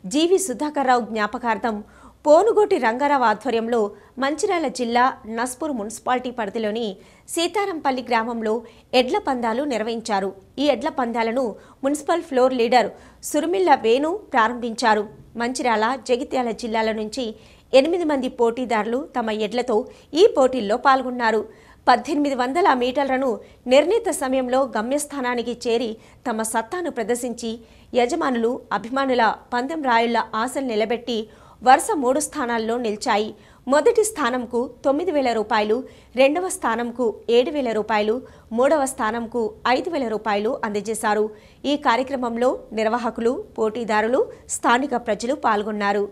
జీవి సుధాకర్రావు జ్ఞాపకార్థం పోనుగోటి రంగారావు ఆధ్వర్యంలో మంచిర్యాల జిల్లా నస్పూర్ మున్సిపాలిటీ పరిధిలోని సీతారాంపల్లి గ్రామంలో ఎడ్ల పందాలు నిర్వహించారు. ఈ ఎడ్ల పందాలను మున్సిపల్ ఫ్లోర్ లీడర్ సురుమిల్ల వేణు ప్రారంభించారు. మంచిర్యాల, జగిత్యాల జిల్లాల నుంచి 8 మంది పోటీదారులు తమ ఎడ్లతో ఈ పోటీల్లో పాల్గొన్నారు. 1800 మీటర్లను నిర్ణీత సమయంలో గమ్యస్థానానికి చేరి తమ సత్తాను ప్రదర్శించి యజమానులు, అభిమానుల పందెం రాయుళ్ల ఆశలు నిలబెట్టి వరుస 3 స్థానాల్లో నిలిచాయి. మొదటి స్థానంకు 9,000 రూపాయలు, రెండవ స్థానంకు 7,000 రూపాయలు, మూడవ స్థానంకు 5,000 రూపాయలు అందజేశారు. ఈ కార్యక్రమంలో నిర్వాహకులు, పోటీదారులు, స్థానిక ప్రజలు పాల్గొన్నారు.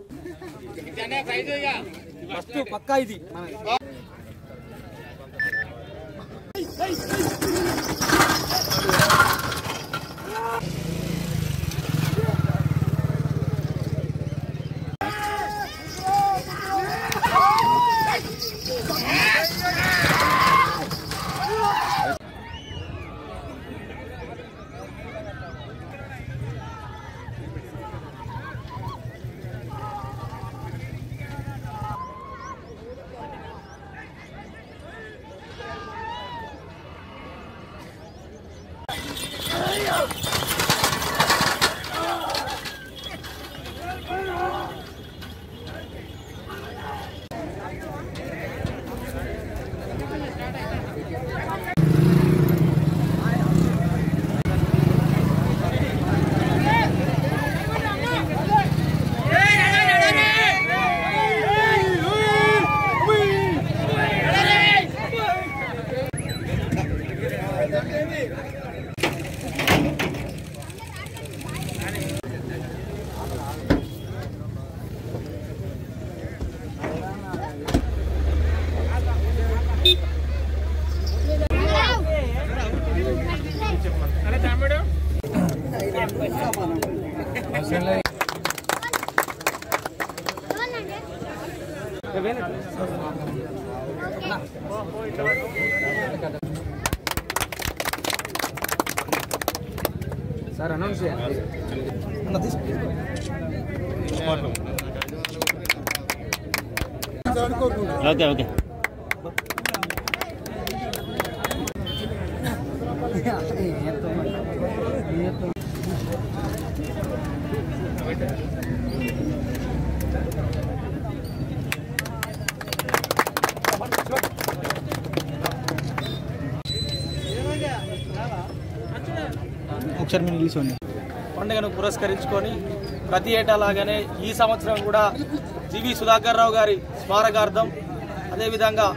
సార్ అనౌన్స్ చేయండి. ఓకే ఓకే ఒకసారి మీరు నిలిచోండి. పండుగను పురస్కరించుకొని ప్రతి ఏటా లాగానే ఈ సంవత్సరం కూడా జీవి సుధాకర్రావు గారి స్మారకార్థం, అదేవిధంగా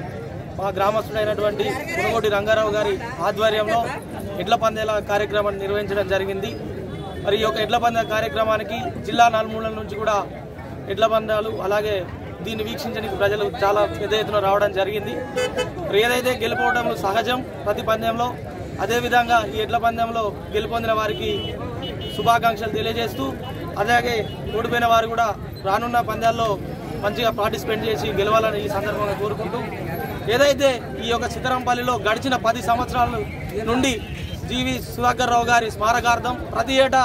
మా గ్రామస్తుడైనటువంటి పోనుగోటి రంగారావు గారి ఆధ్వర్యంలో ఎడ్ల పందాల కార్యక్రమాన్ని నిర్వహించడం జరిగింది. మరి ఈ యొక్క ఎడ్ల పందాల కార్యక్రమానికి జిల్లా నలుమూలల నుంచి కూడా ఎడ్ల పందాలు, అలాగే దీన్ని వీక్షించడానికి ప్రజలు చాలా పెద్ద ఎత్తున రావడం జరిగింది. మరి ఏదైతే గెలుపోవడం సహజం ప్రతి పందెంలో, అదేవిధంగా ఈ ఎడ్ల పందెంలో గెలుపొందిన వారికి శుభాకాంక్షలు తెలియజేస్తూ, అలాగే ఓడిపోయిన వారు కూడా రానున్న పందాల్లో మంచిగా పార్టిసిపేట్ చేసి గెలవాలని ఈ సందర్భంగా కోరుకుంటూ, ఏదైతే ఈ యొక్క సీతారాంపల్లిలో గడిచిన 10 సంవత్సరాల నుండి జీవి సుధాకర్రావు గారి స్మారకార్థం ప్రతి ఏటా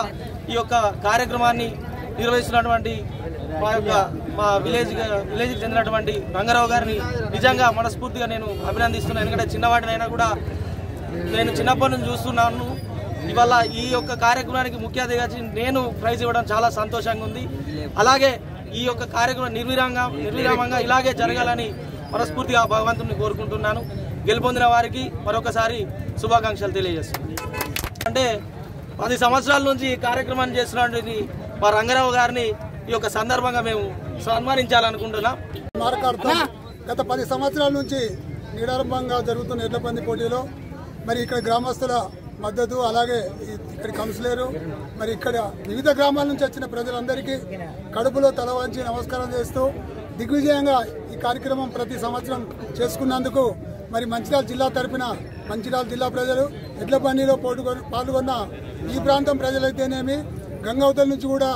ఈ యొక్క కార్యక్రమాన్ని నిర్వహిస్తున్నటువంటి మా విలేజ్కి చెందినటువంటి రంగారావు గారిని నిజంగా మనస్ఫూర్తిగా నేను అభినందిస్తున్నాను. ఎందుకంటే చిన్నవాడినైనా కూడా నేను చిన్నప్పటి నుంచి చూస్తున్నాను. ఇవాళ ఈ యొక్క కార్యక్రమానికి ముఖ్య అతిథిగా నేను ప్రైజ్ ఇవ్వడం చాలా సంతోషంగా ఉంది. అలాగే ఈ యొక్క కార్యక్రమం నిర్విరామంగా ఇలాగే జరగాలని మనస్ఫూర్తిగా భగవంతుని కోరుకుంటున్నాను. గెలుపొందిన వారికి మరొకసారి శుభాకాంక్షలు తెలియజేస్తున్నాను. అంటే 10 సంవత్సరాల నుంచి ఈ కార్యక్రమాన్ని చేస్తున్నటువంటి మా రంగారావు గారిని ఈ యొక్క సందర్భంగా మేము సన్మానించాలనుకుంటున్నాం. గత 10 సంవత్సరాల నుంచి నిరారంభంగా జరుగుతున్న ఎడ్ల పంది పోటీలో మరి ఇక్కడ గ్రామస్తుల మద్దతు, అలాగే ఇక్కడ కౌన్సిలరు, మరి ఇక్కడ వివిధ గ్రామాల నుంచి వచ్చిన ప్రజలందరికీ కడుపులో తల వంచి నమస్కారం చేస్తూ దిగ్విజయంగా ఈ కార్యక్రమం ప్రతి సంవత్సరం చేసుకున్నందుకు మరి మంచిర్యాల జిల్లా తరపున మంచిర్యాల జిల్లా ప్రజలు, ఎడ్ల బండిలో పాల్గొన్న ఈ ప్రాంతం ప్రజలైతేనేమి, గంగావతల నుంచి కూడా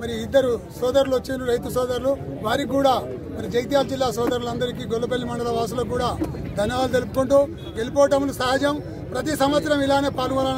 మరి 2 సోదరులు వచ్చారు, రైతు సోదరులు, వారికి కూడా మరి జగిత్యాల జిల్లా సోదరులందరికీ, గొల్లపల్లి మండల వాసులకు కూడా ధన్యవాదాలు తెలుపుకుంటూ, గెలుపోవటములు సహజం, ప్రతి సంవత్సరం ఇలానే పాల్గొనాలని